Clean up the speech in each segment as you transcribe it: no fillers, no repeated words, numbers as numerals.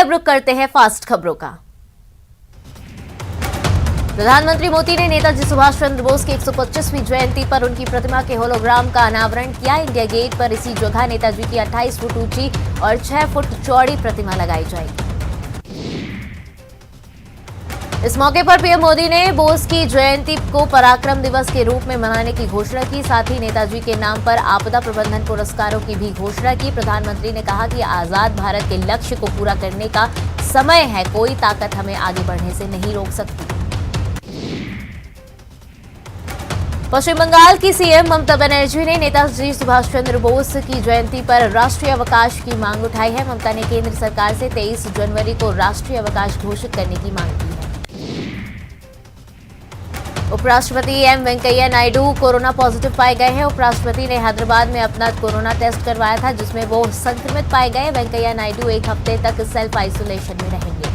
अब रुक करते हैं फास्ट खबरों का। प्रधानमंत्री मोदी ने नेताजी सुभाष चंद्र बोस की 125वीं जयंती पर उनकी प्रतिमा के होलोग्राम का अनावरण किया। इंडिया गेट पर इसी जगह नेताजी की 28 फुट ऊंची और 6 फुट चौड़ी प्रतिमा लगाई जाएगी। इस मौके पर पीएम मोदी ने बोस की जयंती को पराक्रम दिवस के रूप में मनाने की घोषणा की। साथ ही नेताजी के नाम पर आपदा प्रबंधन पुरस्कारों की भी घोषणा की। प्रधानमंत्री ने कहा कि आजाद भारत के लक्ष्य को पूरा करने का समय है, कोई ताकत हमें आगे बढ़ने से नहीं रोक सकती। पश्चिम बंगाल की सीएम ममता बनर्जी ने नेताजी सुभाष चंद्र बोस की जयंती पर राष्ट्रीय अवकाश की मांग उठाई है। ममता ने केंद्र सरकार से 23 जनवरी को राष्ट्रीय अवकाश घोषित करने की मांग की है। उपराष्ट्रपति M Venkaiah Naidu corona positive पाए गए हैं। उपराष्ट्रपति ने हैदराबाद में अपना कोरोना टेस्ट करवाया था, जिसमें वो संक्रमित पाए गए। वेंकैया नायडू एक हफ्ते तक सेल्फ आइसोलेशन में रहेंगे।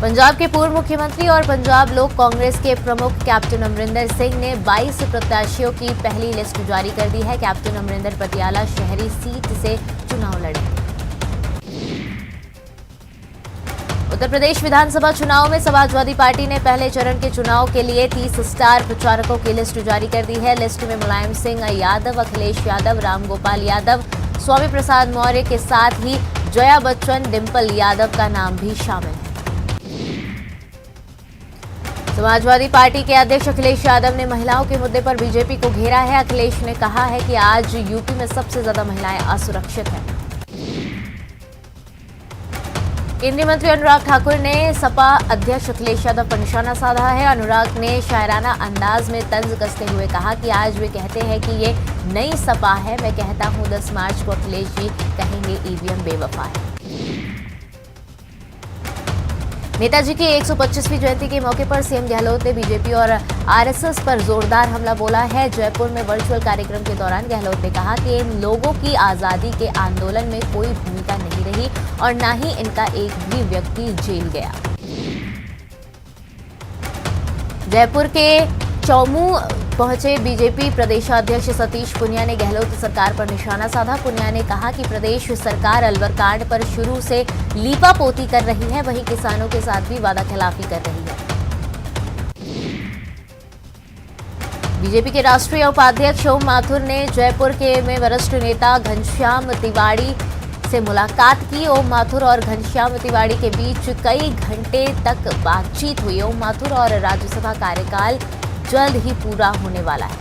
पंजाब के पूर्व मुख्यमंत्री और पंजाब लोक कांग्रेस के प्रमुख कैप्टन अमरिंदर सिंह ने 22 प्रत्याशियों की पहली लिस्ट जारी कर दी है। कैप्टन अमरिंदर पटियाला शहरी सीट से चुनाव लड़ेंगे। उत्तर प्रदेश विधानसभा चुनाव में समाजवादी पार्टी ने पहले चरण के चुनाव के लिए 30 स्टार प्रचारकों की लिस्ट जारी कर दी है। लिस्ट में मुलायम सिंह यादव, अखिलेश यादव, रामगोपाल यादव, स्वामी प्रसाद मौर्य के साथ ही जया बच्चन, डिंपल यादव का नाम भी शामिल है। समाजवादी पार्टी के अध्यक्ष अखिलेश यादव ने महिलाओं के मुद्दे पर बीजेपी को घेरा है। अखिलेश ने कहा है कि आज यूपी में सबसे ज्यादा महिलाएं असुरक्षित हैं। केंद्रीय मंत्री अनुराग ठाकुर ने सपा अध्यक्ष अखिलेश यादव पर निशाना साधा है। अनुराग ने शायराना अंदाज में तंज कसते हुए कहा कि आज वे कहते हैं कि ये नई सपा है, मैं कहता हूं 10 मार्च को अखिलेश जी कहेंगे ईवीएम बेवफा है। नेताजी की 125वीं जयंती के मौके पर सीएम गहलोत ने बीजेपी और आरएसएस पर जोरदार हमला बोला है। जयपुर में वर्चुअल कार्यक्रम के दौरान गहलोत ने कहा कि इन लोगों की आजादी के आंदोलन में कोई भूमिका नहीं रही और न ही इनका एक भी व्यक्ति जेल गया। जयपुर के चौमू पहुंचे बीजेपी प्रदेशाध्यक्ष सतीश पुनिया ने गहलोत सरकार पर निशाना साधा। पुनिया ने कहा कि प्रदेश सरकार अलवर कांड पर शुरू से लीपापोती कर रही है, वहीं किसानों के साथ भी वादाखिलाफी कर रही है। बीजेपी के राष्ट्रीय उपाध्यक्ष ओम माथुर ने जयपुर में वरिष्ठ नेता घनश्याम तिवाड़ी से मुलाकात की। ओम माथुर और घनश्याम तिवाड़ी के बीच कई घंटे तक बातचीत हुई। ओम माथुर और राज्यसभा कार्यकाल जल्द ही पूरा होने वाला है।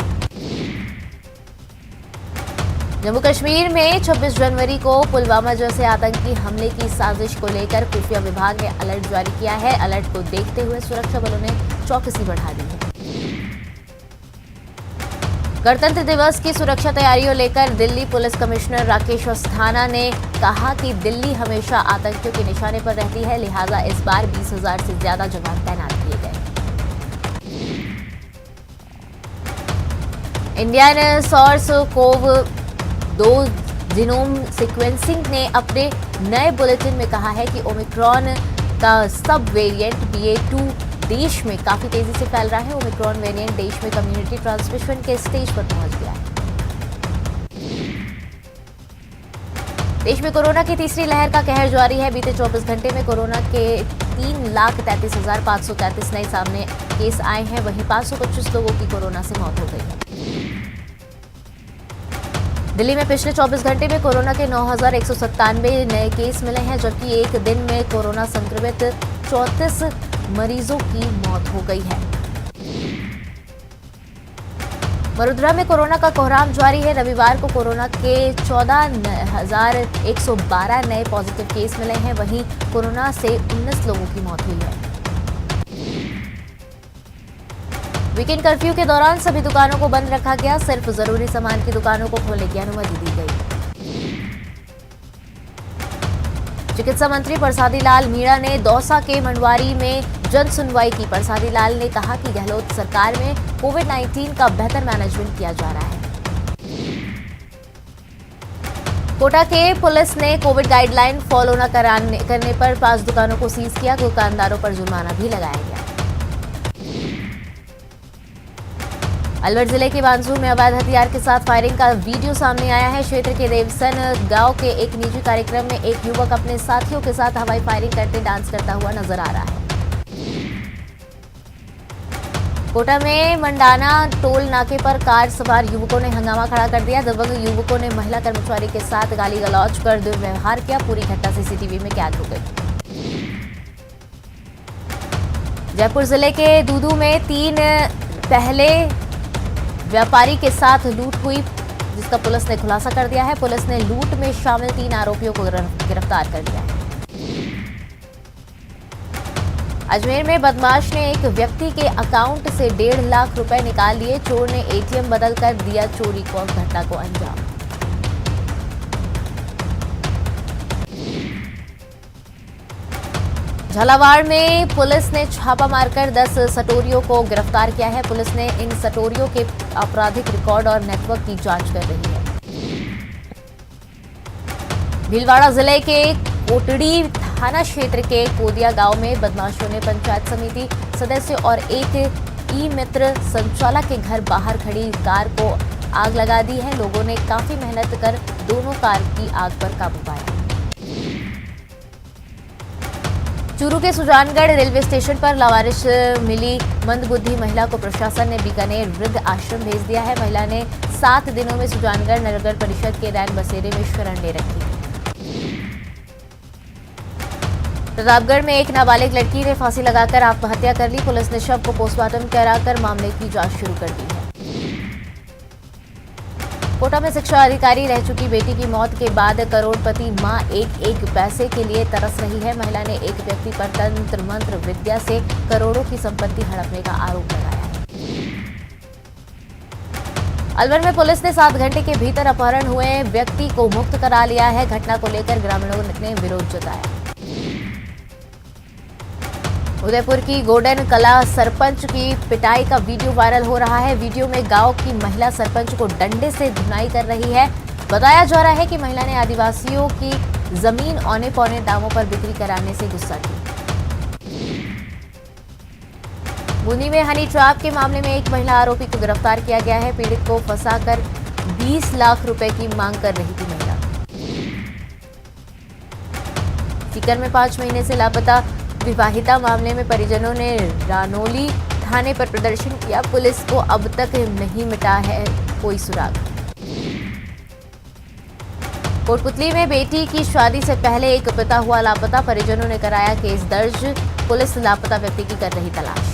जम्मू कश्मीर में 26 जनवरी को पुलवामा जैसे आतंकी हमले की साजिश को लेकर खुफिया विभाग ने अलर्ट जारी किया है। अलर्ट को देखते हुए सुरक्षा बलों ने चौकसी बढ़ा दी है। गणतंत्र दिवस की सुरक्षा तैयारियों लेकर दिल्ली पुलिस कमिश्नर राकेश अस्थाना ने कहा कि दिल्ली हमेशा आतंकियों के निशाने पर रहती है, लिहाजा इस बार 20,000 से ज्यादा जवान तैनात किए गए। Indian SARS CoV 2 genome sequencing ने अपने नए बुलेटिन में कहा है कि ओमिक्रॉन का सब वेरिएंट BA.2 देश में काफी तेजी से फैल रहा है। ओमिक्रॉन वेरिएंट देश में कम्युनिटी ट्रांसमिशन के स्टेज पर पहुंच गया है। देश में कोरोना की तीसरी लहर का कहर जारी है। बीते 24 घंटे में कोरोना के 3,33,533 नए सामने केस आए हैं, वहीं 525 लोगों की कोरोना से मौत हो गई है। दिल्ली में पिछले 24 घंटे में कोरोना के 9,197 नए केस मिले हैं, जबकि एक दिन में कोरोना संक्रमित 34 मरीजों की मौत हो गई है। वडोदरा में कोरोना का कोहराम जारी है। रविवार को कोरोना के 14,112 नए पॉजिटिव केस मिले हैं, वहीं कोरोना से 19 लोगों की मौत हुई है। वीकेंड कर्फ्यू के दौरान सभी दुकानों को बंद रखा गया। सिर्फ जरूरी सामान की दुकानों को खोलने की अनुमति दी गई। चिकित्सा मंत्री परसादी लाल मीणा ने दौसा के मंडवारी में जन सुनवाई की। परसादी लाल ने कहा कि गहलोत सरकार में कोविड-19 का बेहतर मैनेजमेंट किया जा रहा है। कोटा के पुलिस ने कोविड गाइडलाइन फॉलो न करने पर 5 दुकानों को सीज किया। दुकानदारों पर जुर्माना भी लगाया गया। अलवर जिले के बांजू में अवैध हथियार के साथ फायरिंग का वीडियो सामने आया है। क्षेत्र के देवसन गांव के एक निजी कार्यक्रम में एक युवक अपने साथियों के साथ हवाई फायरिंग करते डांस करता हुआ नजर आ रहा है। कोटा में मंडाना टोल नाके पर कार सवार युवकों ने हंगामा खड़ा कर दिया। दबंग युवकों ने महिला कर्मचारी के साथ गाली गलौज कर दुर्व्यवहार किया। पूरी घटना सीसीटीवी में कैद हो गई। जयपुर जिले के दूदू में 3 पहले व्यापारी के साथ लूट हुई, जिसका पुलिस ने खुलासा कर दिया है। पुलिस ने लूट में शामिल 3 आरोपियों को गिरफ्तार कर लिया है। अजमेर में बदमाश ने एक व्यक्ति के अकाउंट से 1.5 लाख रुपए निकाल लिए। चोर ने एटीएम बदलकर दिया चोरी को घटना को अंजाम। झालावाड़ में पुलिस ने छापा मारकर 10 सटोरियों को गिरफ्तार किया है। पुलिस ने इन सटोरियों के आपराधिक रिकॉर्ड और नेटवर्क की जांच कर रही है। भीलवाड़ा जिले के कोटड़ी थाना क्षेत्र के कोदिया गांव में बदमाशों ने पंचायत समिति सदस्य और एक ई मित्र संचालक के घर बाहर खड़ी कार को आग लगा दी है। लोगों ने काफी मेहनत कर दोनों कार की आग पर काबू पाया। चूरू के सुजानगढ़ रेलवे स्टेशन पर लावारिस मिली मंदबुद्धि महिला को प्रशासन ने बीकानेर वृद्ध आश्रम भेज दिया है। महिला ने 7 दिनों में सुजानगढ़ नगर परिषद के रैन बसेरे में शरण ले रखी। प्रतापगढ़ में एक नाबालिग लड़की ने फांसी लगाकर आत्महत्या कर ली। पुलिस ने शव को पोस्टमार्टम कराकर मामले की जांच शुरू कर दी है। कोटा में शिक्षा अधिकारी रह चुकी बेटी की मौत के बाद करोड़पति मां एक पैसे के लिए तरस रही है। महिला ने एक व्यक्ति पर तंत्र मंत्र विद्या से करोड़ों की संपत्ति हड़पने का आरोप लगाया है। अलवर में पुलिस ने 7 घंटे के भीतर अपहरण हुए व्यक्ति को मुक्त करा लिया है। घटना को लेकर ग्रामीणों ने विरोध जताया। उदयपुर की गोल्डन कला सरपंच की पिटाई का वीडियो वायरल हो रहा है। वीडियो में गांव की महिला सरपंच को डंडे से धुनाई कर रही है। बताया जा रहा है कि महिला ने आदिवासियों की जमीन औने पौने दामों पर बिक्री कराने से गुस्सा की। बूंदी में हनी ट्रैप के मामले में एक महिला आरोपी को गिरफ्तार किया गया है। पीड़ित को फंसाकर 20 लाख रुपए की मांग कर रही थी महिला। सीकर में 5 महीने से लापता विवाहिता मामले में परिजनों ने रानोली थाने पर प्रदर्शन किया। पुलिस को अब तक नहीं मिटा है कोई सुराग। कोटपुतली में बेटी की शादी से पहले एक पिता हुआ लापता। परिजनों ने कराया केस दर्ज। पुलिस लापता व्यक्ति की कर रही तलाश।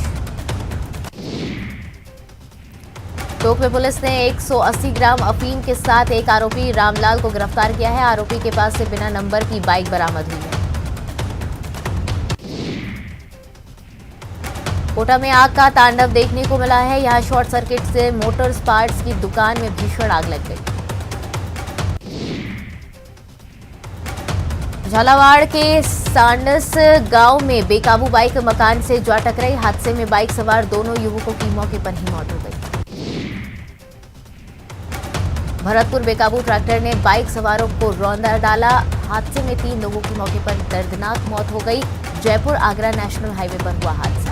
टोंक में पुलिस ने 180 ग्राम अफीम के साथ एक आरोपी रामलाल को गिरफ्तार किया है। आरोपी के पास से बिना नंबर की बाइक बरामद हुई है। कोटा में आग का तांडव देखने को मिला है। यहां शॉर्ट सर्किट से मोटर्स पार्ट्स की दुकान में भीषण आग लग गई। झालावाड़ के सांडस गांव में बेकाबू बाइक मकान से जा टकराई। हादसे में बाइक सवार दोनों युवकों की मौके पर ही मौत हो गई। भरतपुर बेकाबू ट्रैक्टर ने बाइक सवारों को रौंदा डाला। हादसे में 3 लोगों की मौके पर दर्दनाक मौत हो गई। जयपुर आगरा नेशनल हाईवे पर हुआ हादसा।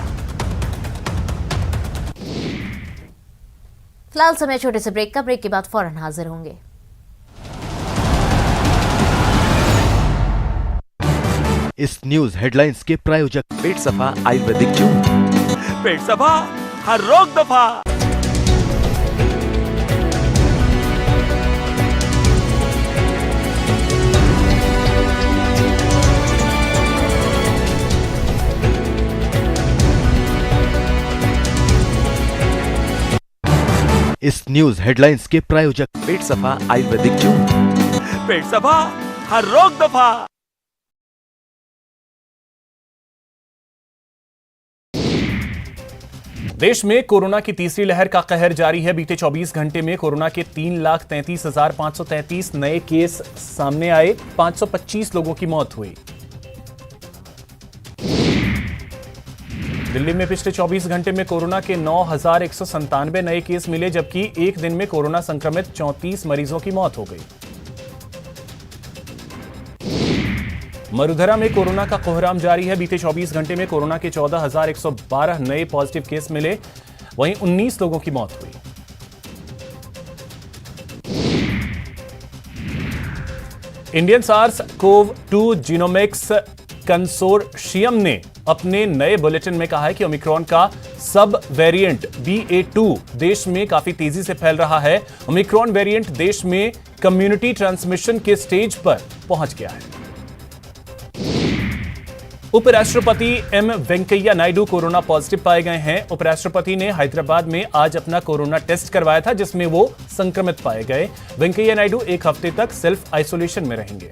फिलहाल समय छोटे से ब्रेक का। ब्रेक के बाद फौरन हाजिर होंगे। इस न्यूज हेडलाइंस के प्रायोजक पेट सफा आयुर्वेदिक जून। पेट सफा हर रोग दफा। इस न्यूज हेडलाइंस के प्रायोजक पेट सफा आयुर्वेदिक जून। पेट सफा हर रोग दफा। देश में कोरोना की तीसरी लहर का कहर जारी है। बीते 24 घंटे में कोरोना के 3,33,533 नए केस सामने आए। 525 लोगों की मौत हुई। दिल्ली में पिछले 24 घंटे में कोरोना के 9,197 नए केस मिले, जबकि एक दिन में कोरोना संक्रमित 34 मरीजों की मौत हो गई। मरुधरा में कोरोना का कोहराम जारी है। बीते 24 घंटे में कोरोना के 14,112 नए पॉजिटिव केस मिले, वहीं 19 लोगों की मौत हुई। इंडियन SARS-CoV-2 जीनोमिक्स कंसोर्शियम ने अपने नए बुलेटिन में कहा है कि ओमिक्रॉन का सब वेरिएंट BA.2 देश में काफी तेजी से फैल रहा है। ओमिक्रॉन वेरिएंट देश में कम्युनिटी ट्रांसमिशन के स्टेज पर पहुंच गया है। उपराष्ट्रपति M Venkaiah Naidu corona positive पाए गए हैं। उपराष्ट्रपति ने हैदराबाद में आज अपना कोरोना टेस्ट करवाया था, जिसमें वो संक्रमित पाए गए। वेंकैया नायडू एक हफ्ते तक सेल्फ आइसोलेशन में रहेंगे।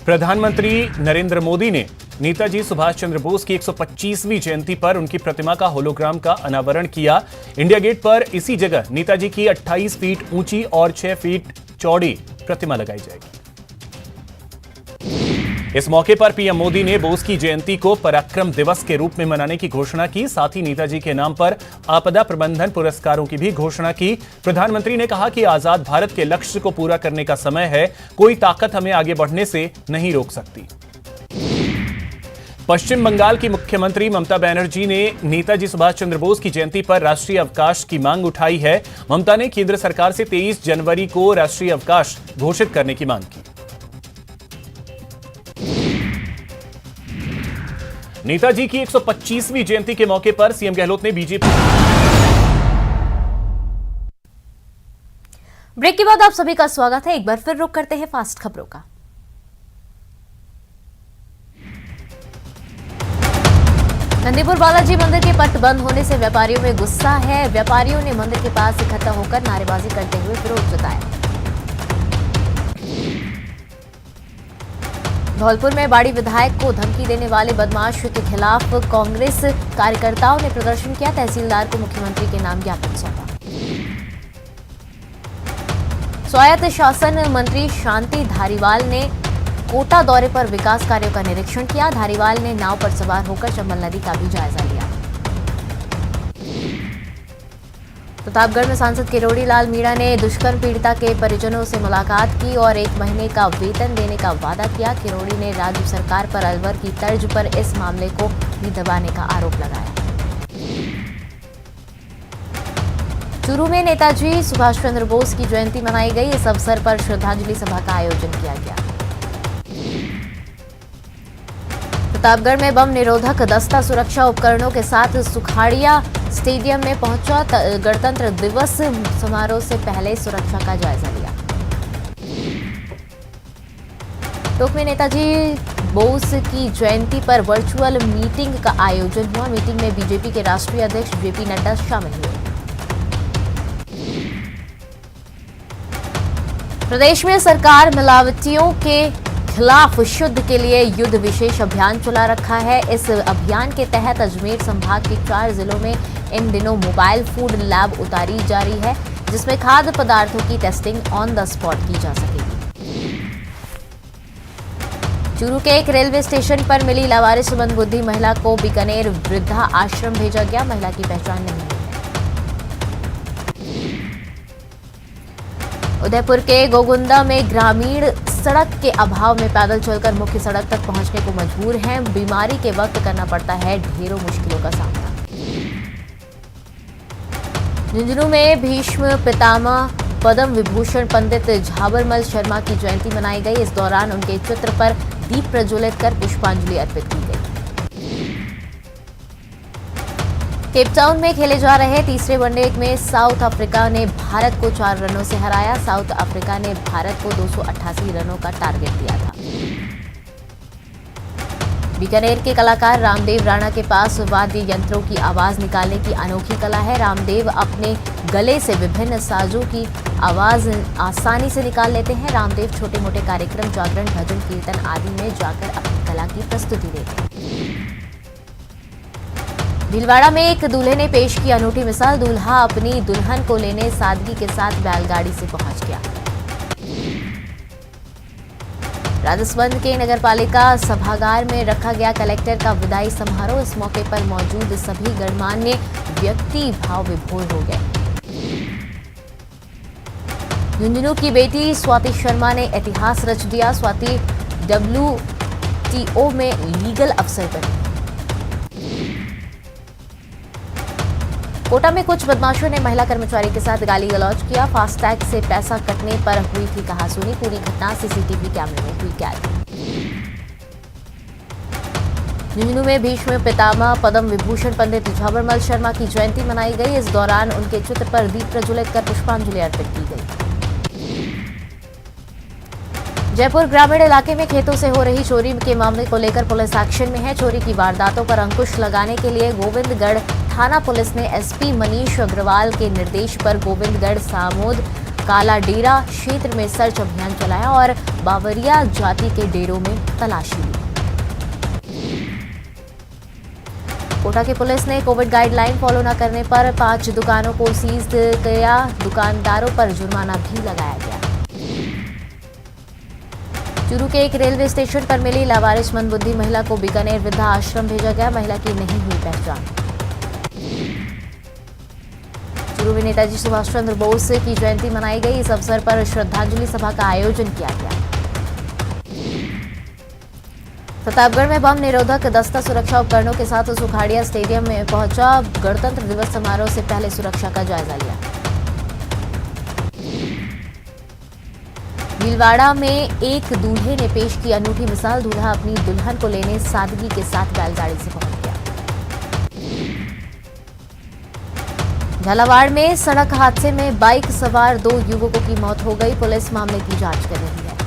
प्रधानमंत्री नरेंद्र मोदी ने नेताजी सुभाष चंद्र बोस की 125वीं जयंती पर उनकी प्रतिमा का होलोग्राम का अनावरण किया। इंडिया गेट पर इसी जगह नेताजी की 28 फीट ऊंची और 6 फीट चौड़ी प्रतिमा लगाई जाएगी। इस मौके पर पीएम मोदी ने बोस की जयंती को पराक्रम दिवस के रूप में मनाने की घोषणा की। साथ ही नेताजी के नाम पर आपदा प्रबंधन पुरस्कारों की भी घोषणा की। प्रधानमंत्री ने कहा कि आजाद भारत के लक्ष्य को पूरा करने का समय है। कोई ताकत हमें आगे बढ़ने से नहीं रोक सकती। पश्चिम बंगाल की मुख्यमंत्री ममता बनर्जी ने नेताजी सुभाष चंद्र बोस की जयंती पर राष्ट्रीय अवकाश की मांग उठाई है। ममता ने केंद्र सरकार से 23 जनवरी को राष्ट्रीय अवकाश घोषित करने की मांग की। नेताजी की 125वीं जयंती के मौके पर सीएम गहलोत ने बीजेपी। ब्रेक के बाद आप सभी का स्वागत है। एक बार फिर रुक करते हैं फास्ट खबरों का। नंदीपुर बालाजी मंदिर के पट बंद होने से व्यापारियों में गुस्सा है। व्यापारियों ने मंदिर के पास इकट्ठा होकर नारेबाजी करते हुए विरोध जताया। धौलपुर में बाड़ी विधायक को धमकी देने वाले बदमाश के खिलाफ कांग्रेस कार्यकर्ताओं ने प्रदर्शन किया। तहसीलदार को मुख्यमंत्री के नाम ज्ञापन सौंपा। स्वायत्त शासन मंत्री शांति धारीवाल ने कोटा दौरे पर विकास कार्यों का निरीक्षण किया। धारीवाल ने नाव पर सवार होकर चंबल नदी का भी जायजा लिया। प्रतापगढ़ में सांसद किरोड़ी लाल मीणा ने दुष्कर्म पीड़िता के परिजनों से मुलाकात की और 1 महीने का वेतन देने का वादा किया। किरोड़ी ने राज्य सरकार पर अलवर की तर्ज पर इस मामले को भी दबाने का आरोप लगाया। चूरू में नेताजी सुभाष चंद्र बोस की जयंती मनाई गई। इस अवसर पर श्रद्धांजलि सभा का आयोजन किया गया। प्रतापगढ़ में बम निरोधक दस्ता सुरक्षा उपकरणों के साथ सुखाड़िया स्टेडियम में पहुंचा। गणतंत्र दिवस समारोह से पहले सुरक्षा का जायजा लिया। टोंक में नेताजी बोस की जयंती पर वर्चुअल मीटिंग का आयोजन हुआ। मीटिंग में बीजेपी के राष्ट्रीय अध्यक्ष जेपी नड्डा शामिल हुए। प्रदेश में सरकार मिलावटियों के खिलाफ शुद्ध के लिए युद्ध विशेष अभियान चला रखा है। इस अभियान के तहत अजमेर संभाग के 4 जिलों में इन दिनों मोबाइल फूड लैब उतारी जा रही है, जिसमें खाद्य पदार्थों की टेस्टिंग ऑन द स्पॉट की जा सकेगी। चूरू के एक रेलवे स्टेशन पर मिली लावारिस मंदबुद्धि महिला को बीकानेर वृद्धा आश्रम भेजा गया। महिला की पहचान नहीं हुई है। उदयपुर के गोगुंदा में ग्रामीण सड़क के अभाव में पैदल चलकर मुख्य सड़क तक पहुंचने को मजबूर हैं। बीमारी के वक्त करना पड़ता है ढेरों मुश्किलों का सामना। झुंझुनू में भीष्म पितामह पद्म विभूषण पंडित झाबरमल शर्मा की जयंती मनाई गई। इस दौरान उनके चित्र पर दीप प्रज्वलित कर पुष्पांजलि अर्पित की गई। केपटाउन में खेले जा रहे तीसरे वनडे में साउथ अफ्रीका ने भारत को 4 रनों से हराया। साउथ अफ्रीका ने भारत को 288 रनों का टारगेट दिया था। बीकानेर के कलाकार रामदेव राणा के पास वाद्य यंत्रों की आवाज निकालने की अनोखी कला है। रामदेव अपने गले से विभिन्न साजों की आवाज आसानी से निकाल लेते हैं। रामदेव छोटे मोटे कार्यक्रम, जागरण, भजन, कीर्तन आदि में जाकर अपनी कला की प्रस्तुति देते हैं। भीलवाड़ा में एक दूल्हे ने पेश की अनूठी मिसाल। दूल्हा अपनी दुल्हन को लेने सादगी के साथ बैलगाड़ी से पहुंच गया। राजसमंद के नगरपालिका सभागार में रखा गया कलेक्टर का विदाई समारोह। इस मौके पर मौजूद सभी गणमान्य व्यक्ति भाव विभोर हो गए। झुंझुनू की बेटी स्वाति शर्मा ने इतिहास रच दिया। स्वाति WTO में लीगल अफसर बनी। कोटा में कुछ बदमाशों ने महिला कर्मचारी के साथ गाली गलौज किया। फास्टैग से पैसा कटने पर हुई थी कहासुनी। पूरी घटना सीसीटीवी कैमरे में हुई कैद। झुंझुनू में भीष्म पितामह पद्म विभूषण पंडित झाबरमल शर्मा की जयंती मनाई गई। इस दौरान उनके चित्र पर दीप प्रज्वलित कर पुष्पांजलि अर्पित की गई। जयपुर ग्रामीण इलाके में खेतों से हो रही चोरी के मामले को लेकर पुलिस एक्शन में है। चोरी की वारदातों पर अंकुश लगाने के लिए गोविंदगढ़ थाना पुलिस ने एसपी मनीष अग्रवाल के निर्देश पर गोविंदगढ़ सामोद कालाडेरा क्षेत्र में सर्च अभियान चलाया और बावरिया जाति के डेरों में तलाशी ली। कोटा की पुलिस ने कोविड गाइडलाइन फॉलो न करने पर 5 दुकानों को सीज किया। दुकानदारों पर जुर्माना भी लगाया गया। चूरू के एक रेलवे स्टेशन पर मिली लावारिस मंदबुद्धि महिला को बीकानेर वृद्धा आश्रम भेजा गया। महिला की नहीं हुई पहचान। चूरू में नेताजी सुभाष चंद्र बोस की जयंती मनाई गई। इस अवसर पर श्रद्धांजलि सभा का आयोजन किया गया। प्रतापगढ़ में बम निरोधक दस्ता सुरक्षा उपकरणों के साथ सुखाड़िया स्टेडियम में पहुंचा। गणतंत्र दिवस समारोह से पहले सुरक्षा का जायजा लिया। भीलवाड़ा में एक दूल्हे ने पेश की अनूठी मिसाल। दूल्हा अपनी दुल्हन को लेने सादगी के साथ बैलगाड़ी से पहुंच गया। झालावाड़ में सड़क हादसे में बाइक सवार 2 युवकों की मौत हो गई। पुलिस मामले की जांच कर रही है।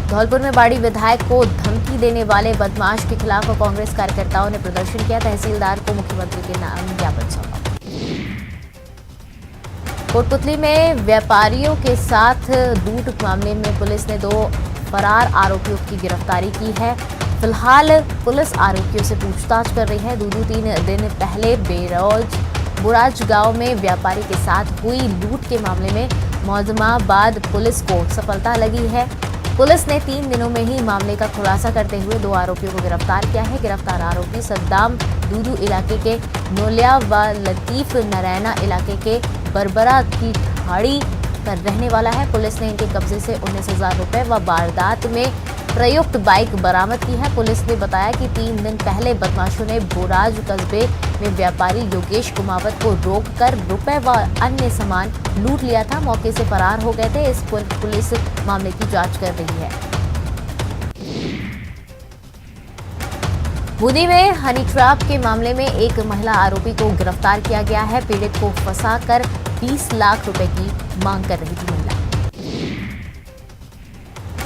धौलपुर में बाड़ी विधायक को धमकी देने वाले बदमाश के खिलाफ कांग्रेस कार्यकर्ताओं ने प्रदर्शन किया। तहसीलदार को मुख्यमंत्री के नाम ज्ञापन सौंपा। कोटपुतली में व्यापारियों के साथ लूट मामले में पुलिस ने 2 फरार आरोपियों की गिरफ्तारी की है। फिलहाल पुलिस आरोपियों से पूछताछ कर रही है। 2-3 दिन पहले बुराज गांव में व्यापारी के साथ हुई लूट के मामले में मौजमाबाद पुलिस को सफलता लगी है। पुलिस ने 3 दिनों में ही मामले का खुलासा करते हुए 2 आरोपियों को गिरफ्तार किया है। गिरफ्तार आरोपी सद्दाम दूदू इलाके के नोलिया व लतीफ नारायणा इलाके के बरबरा की ठाड़ी का रहने वाला है। पुलिस ने इनके कब्जे से 19,000 रुपए व वारदात में प्रयुक्त बाइक बरामद की है। पुलिस ने बताया कि 3 दिन पहले बदमाशों ने बोराज कस्बे में व्यापारी योगेश कुमावत को रोककर रुपए व अन्य सामान लूट लिया था। मौके से फरार हो गए थे। इस पर पुलिस मामले की जांच कर रही है। बूंदी में हनी ट्रैप के मामले में एक महिला आरोपी को गिरफ्तार किया गया है। पीड़ित को फंसाकर 20 लाख रुपए की मांग कर रही थी महिला।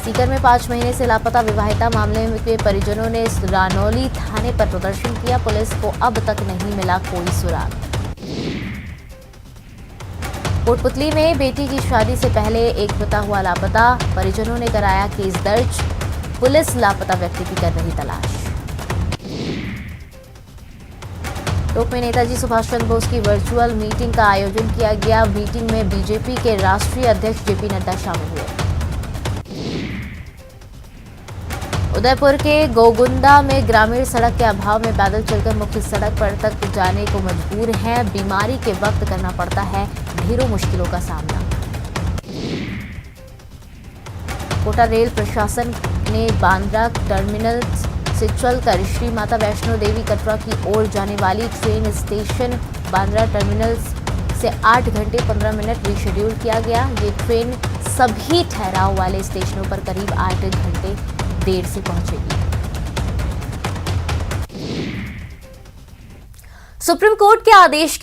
सीकर में 5 महीने से लापता विवाहिता मामले के परिजनों ने रानौली थाने पर प्रदर्शन किया। पुलिस को अब तक नहीं मिला कोई सुराग। कोटपुतली में बेटी की शादी से पहले एक पिता हुआ लापता। परिजनों ने कराया केस दर्ज। पुलिस लापता व्यक्ति की कर रही तलाश। टोंक में नेताजी सुभाष चंद्र बोस की वर्चुअल मीटिंग का आयोजन किया गया। मीटिंग में बीजेपी के राष्ट्रीय अध्यक्ष जेपी नड्डा शामिल हुए। उदयपुर के गोगुंदा में ग्रामीण सड़क के अभाव में पैदल चलकर मुख्य सड़क पर तक जाने को मजबूर हैं। बीमारी के वक्त करना पड़ता है ढेरों मुश्किलों का सामना। कोटा रेल प्रशासन ने बांद्रा टर्मिनल से चलकर श्री माता वैष्णो देवी कटरा की ओर जाने वाली ट्रेन स्टेशन बांद्रा टर्मिनल से 8 घंटे 15 मिनट रिशेड्यूल किया गया। ये ट्रेन सभी ठहराव वाले स्टेशनों पर करीब 8 घंटे देर से पहुंचेगी। सुप्रीम कोर्ट के आदेश के